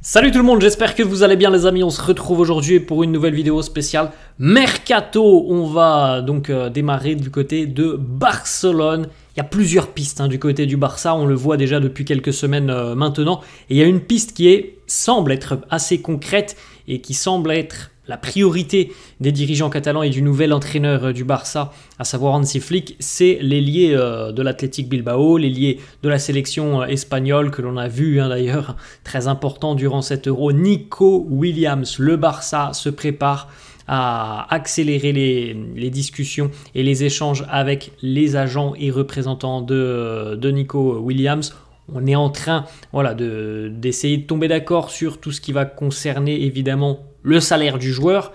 Salut tout le monde, j'espère que vous allez bien les amis. On se retrouve aujourd'hui pour une nouvelle vidéo spéciale Mercato. On va donc démarrer du côté de Barcelone. Il y a plusieurs pistes du côté du Barça, on le voit déjà depuis quelques semaines maintenant. Et il y a une piste qui semble être assez concrète et qui semble être la priorité des dirigeants catalans et du nouvel entraîneur du Barça, à savoir Hansi Flick, c'est l'ailier de l'Athletic Bilbao, l'ailier de la sélection espagnole que l'on a vu d'ailleurs, très important durant cet Euro, Nico Williams. Le Barça se prépare à accélérer les discussions et les échanges avec les agents et représentants de Nico Williams. On est en train d'essayer de tomber d'accord sur tout ce qui va concerner évidemment le salaire du joueur.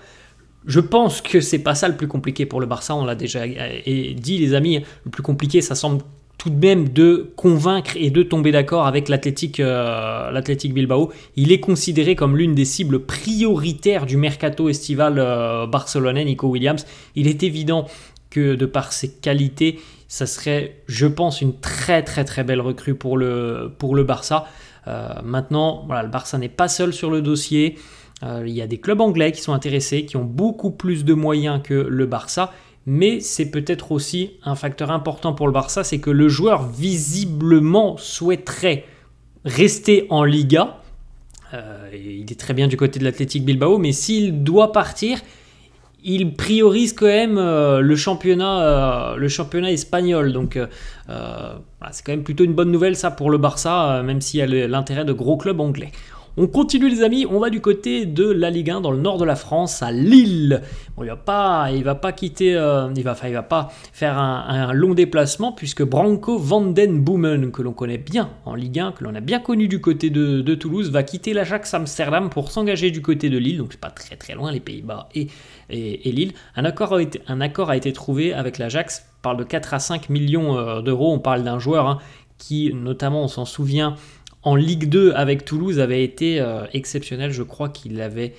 Je pense que c'est pas ça le plus compliqué pour le Barça, on l'a déjà dit les amis. Le plus compliqué, ça semble tout de même de convaincre et de tomber d'accord avec l'Athletic Bilbao. Il est considéré comme l'une des cibles prioritaires du mercato estival barcelonais, Nico Williams. Il est évident que de par ses qualités, ça serait, je pense, une très belle recrue pour le Barça. Maintenant, le Barça n'est pas seul sur le dossier. Il y a des clubs anglais qui sont intéressés, qui ont beaucoup plus de moyens que le Barça. Mais c'est peut-être aussi un facteur important pour le Barça, c'est que le joueur visiblement souhaiterait rester en Liga. Il est très bien du côté de l'Athletic Bilbao, mais s'il doit partir, il priorise quand même le championnat espagnol. Donc c'est quand même plutôt une bonne nouvelle ça pour le Barça, même s'il y a l'intérêt de gros clubs anglais. On continue les amis, on va du côté de la Ligue 1 dans le nord de la France, à Lille. Bon, il va pas faire un long déplacement puisque Branco van den Boomen, que l'on connaît bien en Ligue 1, que l'on a bien connu du côté de Toulouse, va quitter l'Ajax Amsterdam pour s'engager du côté de Lille. Donc c'est pas très loin les Pays-Bas et Lille. Un accord a été trouvé avec l'Ajax. On parle de 4 à 5 millions d'euros. On parle d'un joueur qui, notamment, on s'en souvient, en Ligue 2 avec Toulouse avait été exceptionnel. Je crois qu'il avait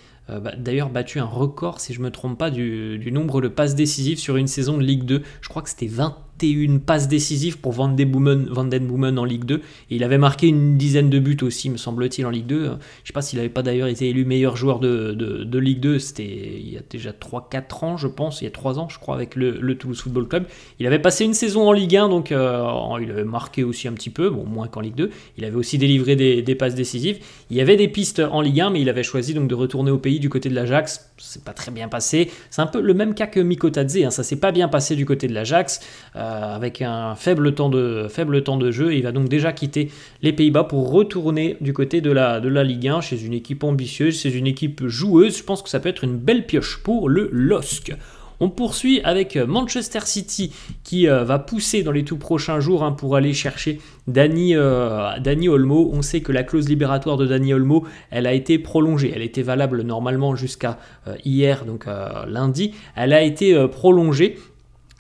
d'ailleurs battu un record, si je ne me trompe pas, du nombre de passes décisives sur une saison de Ligue 2. Je crois que c'était 21 passes décisives pour Van den Boomen en Ligue 2. Et il avait marqué une dizaine de buts aussi, me semble-t-il, en Ligue 2. Je ne sais pas s'il n'avait pas d'ailleurs été élu meilleur joueur de Ligue 2. C'était il y a déjà 3-4 ans, je pense. Il y a 3 ans, je crois, avec le Toulouse Football Club. Il avait passé une saison en Ligue 1, donc il avait marqué aussi un petit peu, bon, moins qu'en Ligue 2. Il avait aussi délivré des passes décisives. Il y avait des pistes en Ligue 1, mais il avait choisi donc de retourner au pays du côté de l'Ajax. C'est pas très bien passé. C'est un peu le même cas que Miko Tadze. Ça s'est pas bien passé du côté de l'Ajax. Avec un faible temps de jeu. Il va donc déjà quitter les Pays-Bas pour retourner du côté de la Ligue 1 chez une équipe ambitieuse, chez une équipe joueuse. Je pense que ça peut être une belle pioche pour le LOSC. On poursuit avec Manchester City qui va pousser dans les tout prochains jours pour aller chercher Dani Olmo. On sait que la clause libératoire de Dani Olmo, elle a été prolongée. Elle était valable normalement jusqu'à hier, donc lundi. Elle a été prolongée.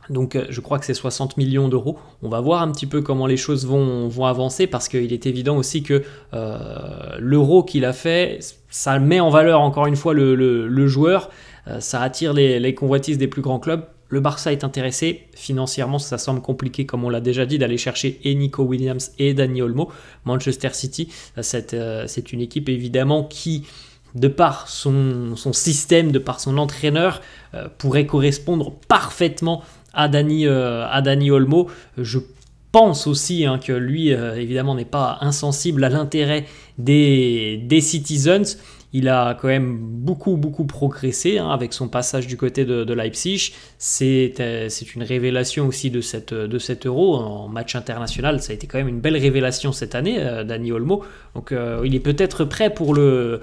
Donc je crois que c'est 60 millions d'euros. On va voir un petit peu comment les choses vont avancer parce qu'il est évident aussi que l'euro qu'il a fait, ça met en valeur encore une fois le joueur. Ça attire les convoitises des plus grands clubs. Le Barça est intéressé. Financièrement, ça semble compliqué, comme on l'a déjà dit, d'aller chercher et Nico Williams et Dani Olmo. Manchester City, c'est une équipe évidemment qui, de par son système, de par son entraîneur, pourrait correspondre parfaitement à Dani Olmo. Je pense aussi que lui, évidemment, n'est pas insensible à l'intérêt des Citizens. Il a quand même beaucoup progressé avec son passage du côté de Leipzig. C'est une révélation aussi de cet Euro en match international. Ça a été quand même une belle révélation cette année, Dani Olmo. Donc il est peut-être prêt pour le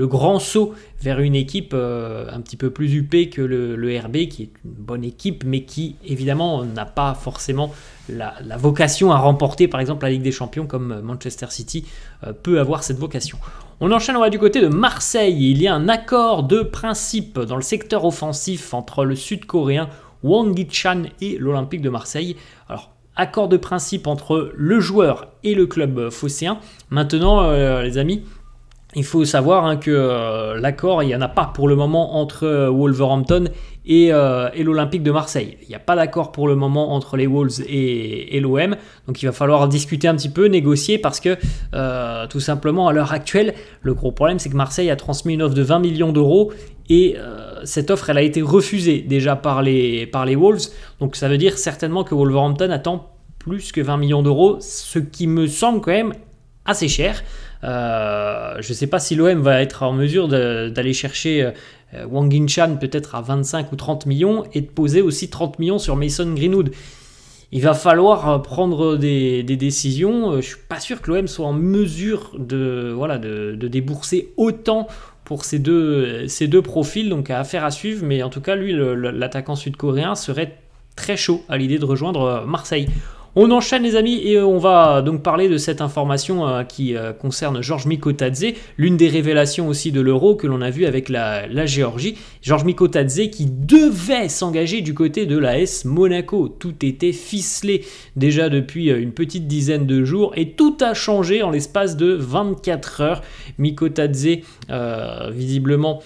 grand saut vers une équipe un petit peu plus huppée que le RB, qui est une bonne équipe, mais qui évidemment n'a pas forcément la vocation à remporter par exemple la Ligue des Champions comme Manchester City peut avoir cette vocation. On enchaîne, on va du côté de Marseille. Il y a un accord de principe dans le secteur offensif entre le Sud-Coréen Hwang Hee-chan et l'Olympique de Marseille. Alors, accord de principe entre le joueur et le club phocéen. Maintenant, les amis, Il faut savoir hein, que l'accord, il n'y en a pas pour le moment entre Wolverhampton et l'Olympique de Marseille. Il n'y a pas d'accord pour le moment entre les Wolves et l'OM. Donc il va falloir discuter un petit peu, négocier, parce que tout simplement à l'heure actuelle, le gros problème c'est que Marseille a transmis une offre de 20 millions d'euros et cette offre elle a été refusée déjà par les Wolves. Donc ça veut dire certainement que Wolverhampton attend plus que 20 millions d'euros, ce qui me semble quand même assez cher. Je ne sais pas si l'OM va être en mesure d'aller chercher Wang Yinchan peut-être à 25 ou 30 millions et de poser aussi 30 millions sur Mason Greenwood. Il va falloir prendre des décisions. Je ne suis pas sûr que l'OM soit en mesure de débourser autant pour ces deux profils. Donc affaire à suivre, mais en tout cas lui l'attaquant sud-coréen serait très chaud à l'idée de rejoindre Marseille. On enchaîne les amis et on va donc parler de cette information qui concerne Georges Mikotadze, l'une des révélations aussi de l'Euro que l'on a vu avec la Géorgie. Georges Mikotadze qui devait s'engager du côté de l'AS Monaco. Tout était ficelé déjà depuis une petite dizaine de jours et tout a changé en l'espace de 24 heures. Mikotadze visiblement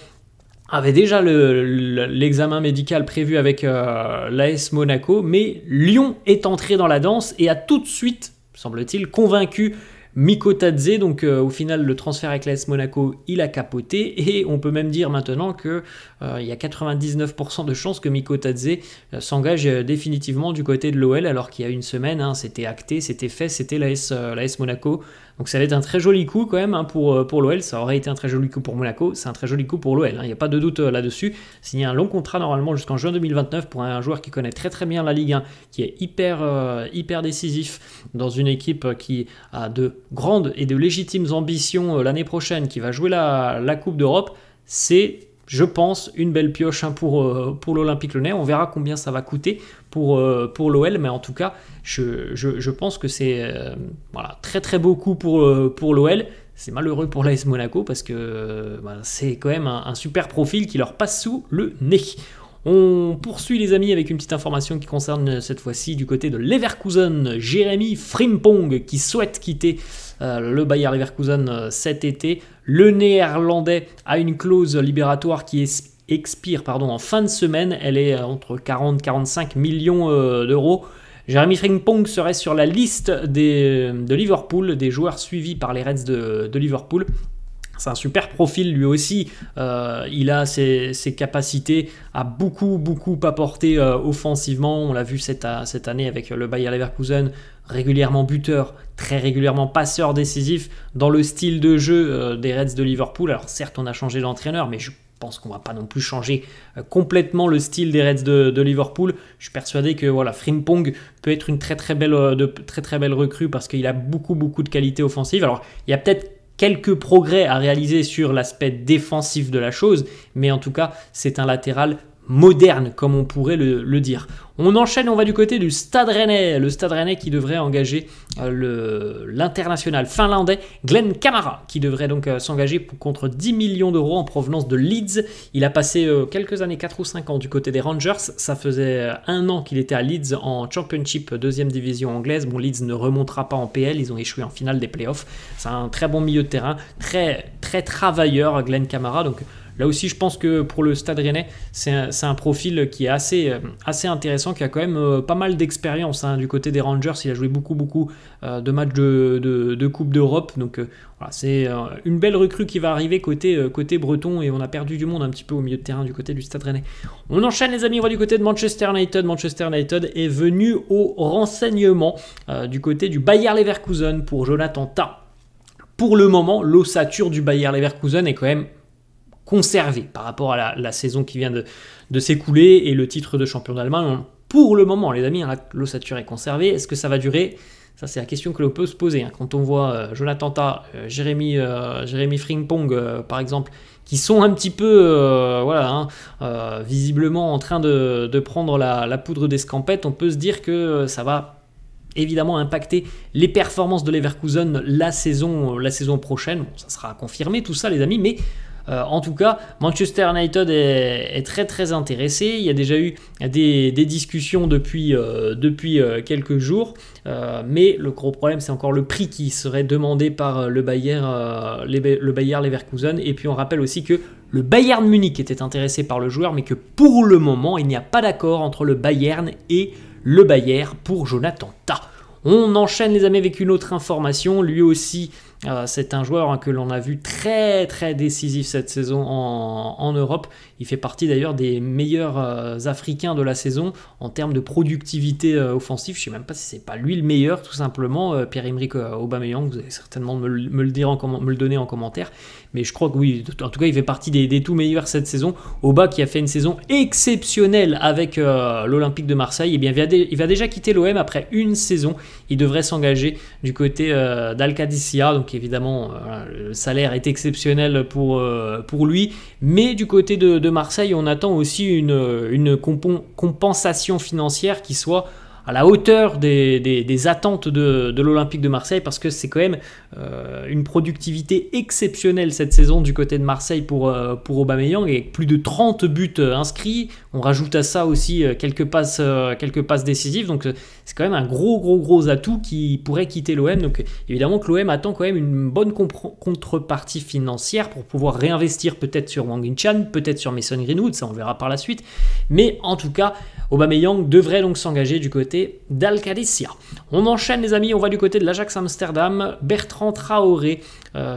avait déjà l'examen médical prévu avec l'AS Monaco, mais Lyon est entré dans la danse et a tout de suite, semble-t-il, convaincu Mikotadze. Donc au final, le transfert avec l'AS Monaco, il a capoté et on peut même dire maintenant qu'il y a 99% de chances que Mikotadze s'engage définitivement du côté de l'OL, alors qu'il y a une semaine, hein, c'était acté, c'était fait, c'était l'AS Monaco. Donc ça va être un très joli coup quand même hein, pour l'OL. Ça aurait été un très joli coup pour Monaco, c'est un très joli coup pour l'OL, il n'y a pas de doute là-dessus. Signer un long contrat normalement jusqu'en juin 2029 pour un joueur qui connaît très très bien la Ligue 1, qui est hyper décisif dans une équipe qui a de grandes et de légitimes ambitions l'année prochaine, qui va jouer la Coupe d'Europe. C'est, je pense, une belle pioche hein, pour l'Olympique Lyonnais. On verra combien ça va coûter pour l'OL, mais en tout cas, je pense que c'est très très beau coup pour l'OL. C'est malheureux pour l'AS Monaco parce que c'est quand même un super profil qui leur passe sous le nez. On poursuit les amis avec une petite information qui concerne cette fois-ci du côté de Leverkusen. Jérémy Frimpong qui souhaite quitter le Bayer Leverkusen cet été. Le néerlandais a une clause libératoire qui expire en fin de semaine. Elle est entre 40 et 45 millions d'euros. Jérémy Frimpong serait sur la liste de Liverpool, des joueurs suivis par les Reds de Liverpool. C'est un super profil lui aussi, il a ses capacités à beaucoup apporter offensivement. On l'a vu cette année avec le Bayer Leverkusen, régulièrement buteur, très régulièrement passeur décisif dans le style de jeu des Reds de Liverpool. Alors certes on a changé d'entraîneur, mais je pense qu'on ne va pas non plus changer complètement le style des Reds de Liverpool. Je suis persuadé que Frimpong peut être une très belle recrue parce qu'il a beaucoup de qualités offensives. Alors il y a peut-être quelques progrès à réaliser sur l'aspect défensif de la chose, mais en tout cas, c'est un latéral moderne, comme on pourrait le dire. On enchaîne, on va du côté du Stade Rennais. Le Stade Rennais qui devrait engager l'international finlandais Glenn Kamara, qui devrait donc s'engager contre 10 millions d'euros en provenance de Leeds. Il a passé quelques années, 4 ou 5 ans du côté des Rangers. Ça faisait 1 an qu'il était à Leeds en Championship, 2e division anglaise. Bon, Leeds ne remontera pas en PL, ils ont échoué en finale des playoffs. C'est un très bon milieu de terrain, très travailleur Glenn Kamara, donc là aussi, je pense que pour le Stade Rennais, c'est un profil qui est assez intéressant, qui a quand même pas mal d'expérience hein, du côté des Rangers. Il a joué beaucoup de matchs de Coupe d'Europe. Donc voilà, c'est une belle recrue qui va arriver côté breton et on a perdu du monde un petit peu au milieu de terrain du côté du Stade Rennais. On enchaîne les amis, on va du côté de Manchester United. Manchester United est venu au renseignement du côté du Bayer Leverkusen pour Jonathan Tah. Pour le moment, l'ossature du Bayer Leverkusen est quand même conservé par rapport à la saison qui vient de s'écouler et le titre de champion d'Allemagne. Pour le moment, les amis, l'ossature est conservée. Est-ce que ça va durer ? Ça, c'est la question que l'on peut se poser. Quand on voit Jonathan Tah, Jérémy Frimpong, par exemple, qui sont un petit peu visiblement en train de prendre la poudre d'escampette, on peut se dire que ça va évidemment impacter les performances de Leverkusen la saison prochaine. Bon, ça sera confirmé tout ça les amis, mais En tout cas, Manchester United est très très intéressé. Il y a déjà eu des discussions depuis quelques jours, mais le gros problème c'est encore le prix qui serait demandé par le Bayer Leverkusen. Et puis on rappelle aussi que le Bayern Munich était intéressé par le joueur, mais que pour le moment il n'y a pas d'accord entre le Bayern et le Bayer pour Jonathan Tah. On enchaîne les amis avec une autre information, lui aussi c'est un joueur que l'on a vu très très décisif cette saison en Europe. Il fait partie d'ailleurs des meilleurs Africains de la saison en termes de productivité offensive. Je ne sais même pas si c'est pas lui le meilleur tout simplement. Pierre-Emerick Aubameyang, vous allez certainement me le donner en commentaire. Mais je crois que oui, en tout cas il fait partie des tout meilleurs cette saison. Auba qui a fait une saison exceptionnelle avec l'Olympique de Marseille, et bien il va déjà quitter l'OM après une saison. Il devrait s'engager du côté d'Al-Qadisiyah, donc évidemment le salaire est exceptionnel pour lui, mais du côté de Marseille on attend aussi une compensation financière qui soit à la hauteur des attentes de l'Olympique de Marseille, parce que c'est quand même une productivité exceptionnelle cette saison du côté de Marseille pour Aubameyang, avec plus de 30 buts inscrits. On rajoute à ça aussi quelques passes décisives, donc c'est quand même un gros atout qui pourrait quitter l'OM. Donc évidemment que l'OM attend quand même une bonne contrepartie financière pour pouvoir réinvestir peut-être sur Wang Hee-chan, peut-être sur Mason Greenwood, ça on le verra par la suite, mais en tout cas Aubameyang devrait donc s'engager du côté d'Al-Qadisiyah. On enchaîne les amis, on va du côté de l'Ajax Amsterdam. Bertrand Traoré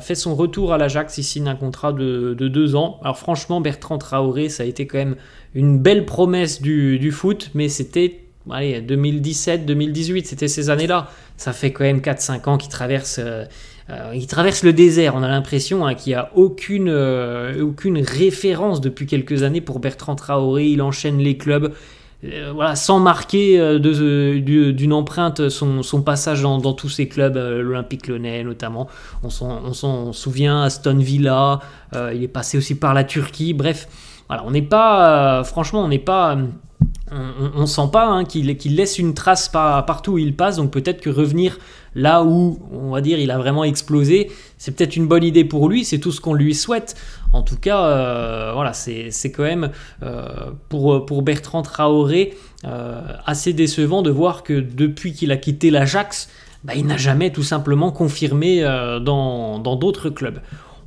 fait son retour à l'Ajax, il signe un contrat de 2 ans. Alors franchement Bertrand Traoré ça a été quand même une belle promesse du foot, mais c'était 2017-2018, c'était ces années-là. Ça fait quand même 4-5 ans qu'il traverse le désert. On a l'impression qu'il n'y a aucune référence depuis quelques années pour Bertrand Traoré. Il enchaîne les clubs. Sans marquer d'une empreinte son passage dans tous ces clubs, l'Olympique Lyonnais notamment, on s'en souvient, Aston Villa, il est passé aussi par la Turquie, bref, voilà, on n'est pas, franchement on n'est pas... On sent pas qu'il laisse une trace partout où il passe, donc peut-être que revenir là où, on va dire, il a vraiment explosé, c'est peut-être une bonne idée pour lui, c'est tout ce qu'on lui souhaite. En tout cas, voilà, c'est quand même pour Bertrand Traoré assez décevant de voir que depuis qu'il a quitté l'Ajax, il n'a jamais tout simplement confirmé dans d'autres clubs.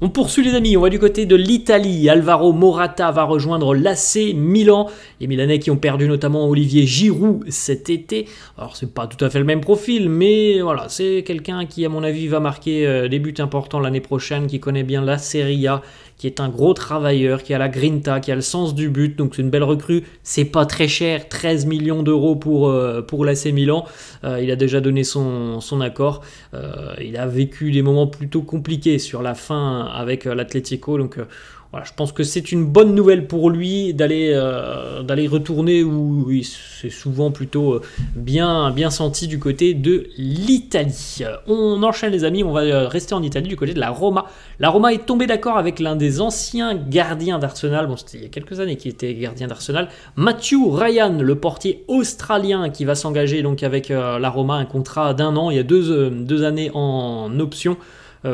On poursuit les amis, on va du côté de l'Italie. Alvaro Morata va rejoindre l'AC Milan. Les Milanais qui ont perdu notamment Olivier Giroud cet été. Alors c'est pas tout à fait le même profil, mais voilà, c'est quelqu'un qui à mon avis va marquer des buts importants l'année prochaine, qui connaît bien la Serie A, qui est un gros travailleur, qui a la grinta, qui a le sens du but, donc c'est une belle recrue. C'est pas très cher, 13 millions d'euros pour l'AC Milan. Il a déjà donné son accord. Il a vécu des moments plutôt compliqués sur la fin avec l'Atlético, donc voilà, je pense que c'est une bonne nouvelle pour lui d'aller retourner où c'est souvent plutôt bien senti du côté de l'Italie. On enchaîne les amis, on va rester en Italie du côté de la Roma. La Roma est tombée d'accord avec l'un des anciens gardiens d'Arsenal, bon c'était il y a quelques années qu'il était gardien d'Arsenal, Matthew Ryan, le portier australien qui va s'engager donc avec la Roma, un contrat d'1 an, il y a 2 années en option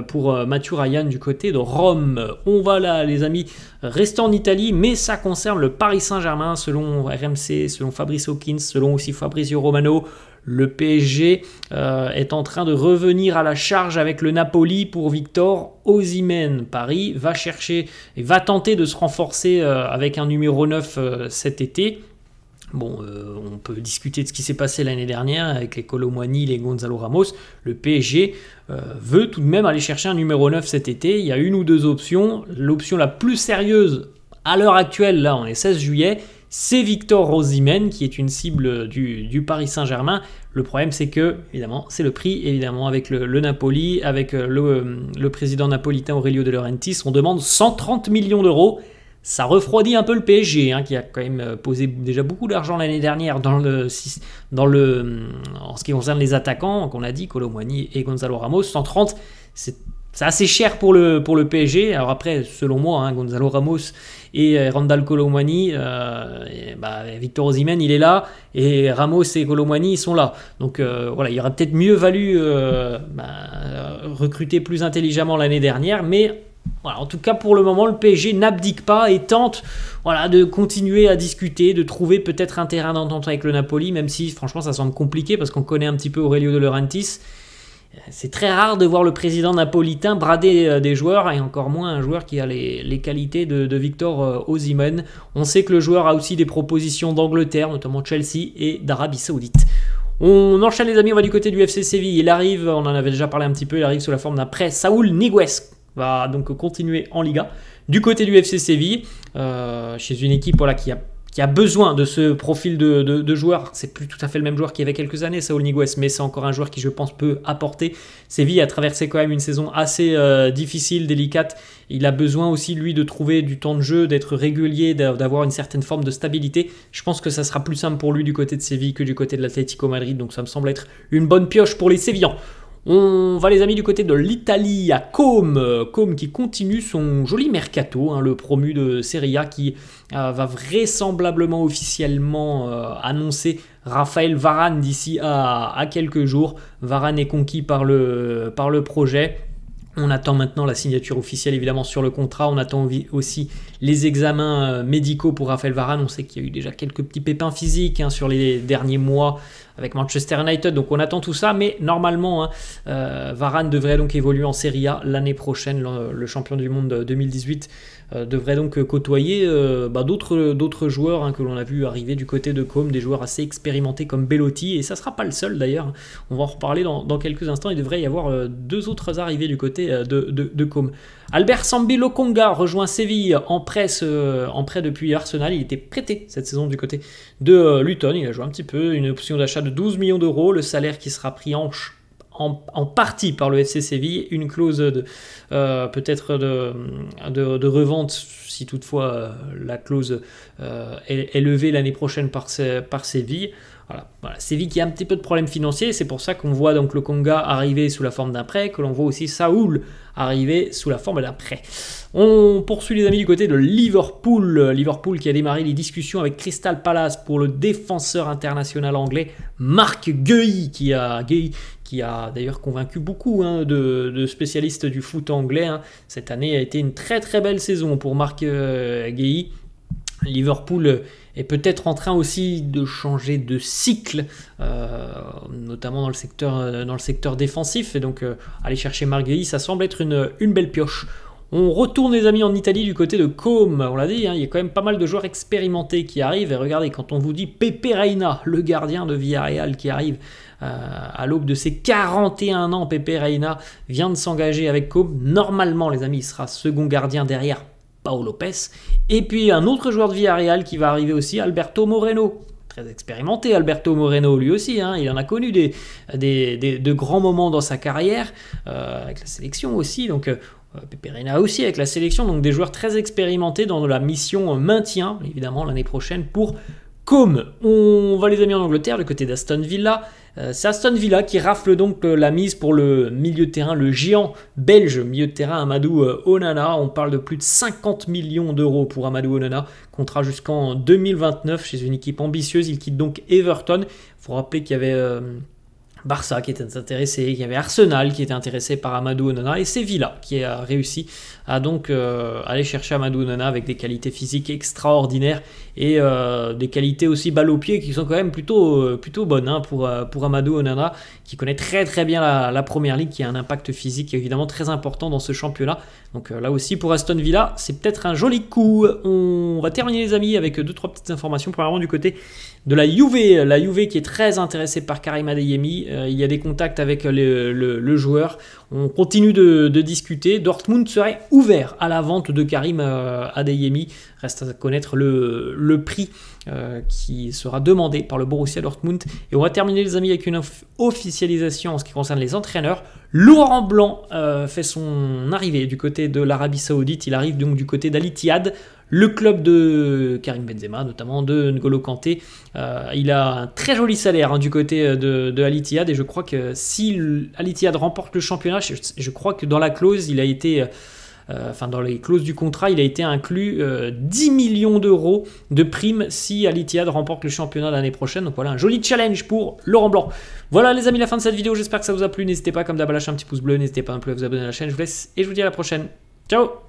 pour Matthew Ryan du côté de Rome. On va là les amis rester en Italie, mais ça concerne le Paris Saint-Germain selon RMC, selon Fabrice Hawkins, selon aussi Fabrizio Romano. Le PSG est en train de revenir à la charge avec le Napoli pour Victor Osimhen. Paris va tenter de se renforcer avec un numéro 9 cet été. Bon, on peut discuter de ce qui s'est passé l'année dernière avec les Kolo Muani, les Gonzalo Ramos. Le PSG veut tout de même aller chercher un numéro 9 cet été. Il y a 1 ou 2 options. L'option la plus sérieuse à l'heure actuelle, là on est 16 juillet, c'est Victor Osimhen qui est une cible du Paris Saint-Germain. Le problème c'est que, évidemment, c'est le prix, évidemment, avec le Napoli, avec le président napolitain Aurelio De Laurentiis, on demande 130 millions d'euros. Ça refroidit un peu le PSG, qui a quand même posé déjà beaucoup d'argent l'année dernière en ce qui concerne les attaquants, qu'on a dit, Kolo Muani et Gonzalo Ramos. 130, c'est assez cher pour le PSG. Alors après, selon moi, Gonzalo Ramos et Randal Kolo Muani, Victor Osimhen, il est là, et Ramos et Kolo Muani, ils sont là. Donc voilà, il aurait peut-être mieux valu recruter plus intelligemment l'année dernière, mais Voilà, en tout cas, pour le moment, le PSG n'abdique pas et tente voilà, de continuer à discuter, de trouver peut-être un terrain d'entente avec le Napoli, même si franchement ça semble compliqué parce qu'on connaît un petit peu Aurelio De Laurentiis. C'est très rare de voir le président napolitain brader des joueurs, et encore moins un joueur qui a les qualités de Victor Osimhen. On sait que le joueur a aussi des propositions d'Angleterre, notamment Chelsea et d'Arabie Saoudite. On enchaîne les amis, on va du côté du FC Séville. Il arrive, on en avait déjà parlé un petit peu, il arrive sous la forme d'un prêt. Saúl Ñíguez va donc continuer en Liga. Du côté du FC Séville, chez une équipe voilà, qui a besoin de ce profil de joueur. C'est plus tout à fait le même joueur qu'il y avait quelques années, Saúl Ñíguez, mais c'est encore un joueur qui, je pense, peut apporter. Séville a traversé quand même une saison assez difficile, délicate. Il a besoin aussi, lui, de trouver du temps de jeu, d'être régulier, d'avoir une certaine forme de stabilité. Je pense que ça sera plus simple pour lui du côté de Séville que du côté de l'Atlético Madrid, donc ça me semble être une bonne pioche pour les Sévillans. On va les amis du côté de l'Italie à Côme, Côme qui continue son joli mercato, hein, le promu de Serie A qui va vraisemblablement officiellement annoncer Raphaël Varane d'ici à quelques jours. Varane est conquis par le projet. On attend maintenant la signature officielle évidemment sur le contrat. On attend aussi les examens médicaux pour Raphaël Varane. On sait qu'il y a eu déjà quelques petits pépins physiques hein, sur les derniers mois avec Manchester United. Donc on attend tout ça. Mais normalement, hein, Varane devrait donc évoluer en Serie A l'année prochaine. Le champion du monde 2018 devrait donc côtoyer d'autres joueurs hein, que l'on a vu arriver du côté de Côme. Des joueurs assez expérimentés comme Belotti. Et ça ne sera pas le seul d'ailleurs. On va en reparler dans quelques instants. Il devrait y avoir deux autres arrivées du côté de Côme. Albert Sambi Lokonga rejoint Séville en prêt depuis Arsenal. Il était prêté cette saison du côté de Luton. Il a joué un petit peu, une option d'achat de 12 millions d'euros. Le salaire qui sera pris en partie par le FC Séville. Une clause peut-être de revente si toutefois la clause est levée l'année prochaine par Séville. Voilà, Séville qui a un petit peu de problèmes financiers, c'est pour ça qu'on voit donc le Conga arriver sous la forme d'un prêt, que l'on voit aussi Saúl arriver sous la forme d'un prêt. On poursuit les amis du côté de Liverpool. Liverpool qui a démarré les discussions avec Crystal Palace pour le défenseur international anglais Marc Guéhi, qui a d'ailleurs convaincu beaucoup hein, de spécialistes du foot anglais. Hein. Cette année a été une très très belle saison pour Marc Guéhi. Liverpool est peut-être en train aussi de changer de cycle, notamment dans le secteur défensif. Et donc, aller chercher Marc Guéhi, ça semble être une belle pioche. On retourne les amis en Italie du côté de Côme. On l'a dit, hein, il y a quand même pas mal de joueurs expérimentés qui arrivent. Et regardez, quand on vous dit Pepe Reina, le gardien de Villarreal qui arrive à l'aube de ses 41 ans, Pepe Reina vient de s'engager avec Côme. Normalement, les amis, il sera second gardien derrière Pau Lopez. Et puis un autre joueur de Villarreal qui va arriver aussi, Alberto Moreno. Très expérimenté, Alberto Moreno lui aussi. Hein. Il en a connu de grands moments dans sa carrière, avec la sélection aussi. Donc Pepe Reina aussi avec la sélection. Donc des joueurs très expérimentés dans la mission maintien, évidemment, l'année prochaine pour Côme. On va les amis en Angleterre, du côté d'Aston Villa. C'est Aston Villa qui rafle donc la mise pour le milieu de terrain, le géant belge milieu de terrain Amadou Onana. On parle de plus de 50 millions d'euros pour Amadou Onana, contrat jusqu'en 2029 chez une équipe ambitieuse. Il quitte donc Everton. Il faut rappeler qu'il y avait Barça qui était intéressé, il y avait Arsenal qui était intéressé par Amadou Onana et c'est Villa qui a réussi à donc aller chercher Amadou Onana avec des qualités physiques extraordinaires et des qualités aussi balle au pied qui sont quand même plutôt bonnes hein, pour Amadou Onana qui connaît très très bien la Première Ligue, qui a un impact physique évidemment très important dans ce championnat. Donc là aussi pour Aston Villa c'est peut-être un joli coup. On va terminer les amis avec 2-3 petites informations, premièrement du côté de la Juve qui est très intéressée par Karim Adeyemi. Il y a des contacts avec le joueur. On continue de discuter. Dortmund serait ouvert à la vente de Karim Adeyemi. Reste à connaître le prix qui sera demandé par le Borussia Dortmund. Et on va terminer les amis avec une officialisation en ce qui concerne les entraîneurs. Laurent Blanc fait son arrivée du côté de l'Arabie Saoudite. Il arrive donc du côté d'Al Ittihad, le club de Karim Benzema, notamment de N'Golo Kanté. Il a un très joli salaire hein, du côté de Al Ittihad, et je crois que si Al Ittihad remporte le championnat, je crois que dans la clause, il a été... dans les clauses du contrat, il a été inclus 10 millions d'euros de primes si Al Ittihad remporte le championnat l'année prochaine. Donc voilà, un joli challenge pour Laurent Blanc. Voilà les amis, la fin de cette vidéo. J'espère que ça vous a plu. N'hésitez pas comme d'hab à lâcher un petit pouce bleu. N'hésitez pas un peu à vous abonner à la chaîne. Je vous laisse et je vous dis à la prochaine. Ciao!